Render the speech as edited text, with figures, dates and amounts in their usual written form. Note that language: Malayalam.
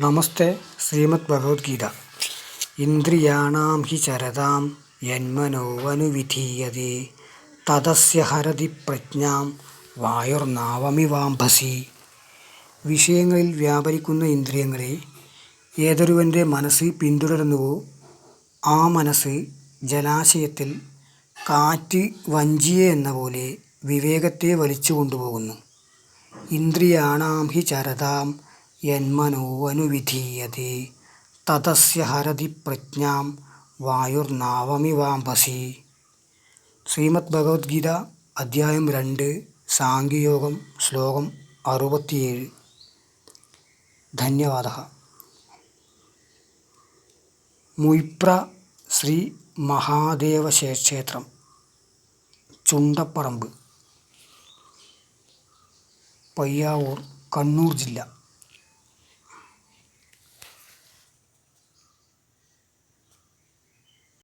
നമസ്തേ. ശ്രീമദ് ഭഗവത്ഗീത. ഇന്ദ്രിയാണാം ഹി ചരതാം യന്മനോവനുവിധീയതേ തതസ്യ ഹരതി പ്രജ്ഞാം വായുർനാവമിവാംഭസി. വിഷയങ്ങളിൽ വ്യാപരിക്കുന്ന ഇന്ദ്രിയങ്ങളെ ഏതൊരുവൻ്റെ മനസ്സ് പിന്തുടരുന്നുവോ ആ മനസ്സ് ജലാശയത്തിൽ കാറ്റ് വഞ്ചിയെ എന്ന പോലെ വിവേകത്തെ വലിച്ചു കൊണ്ടുപോകുന്നു. ഇന്ദ്രിയാണാം ഹി ചരതാം യന്മനോവനുവിധീയതേ തതസ്യ ഹരതി പ്രജ്ഞാം വായുർനാവമിവാംഭസി. ശ്രീമദ് ഭഗവത്ഗീത അധ്യായം 2 സാംഖ്യയോഗം ശ്ലോകം 67. ധന്യവാദഃ. മുയിപ്ര ശ്രീ മഹാദേവക്ഷേത്രം, ചുണ്ടപ്പറമ്പ്, പയ്യാവൂർ, കണ്ണൂർ ജില്ല.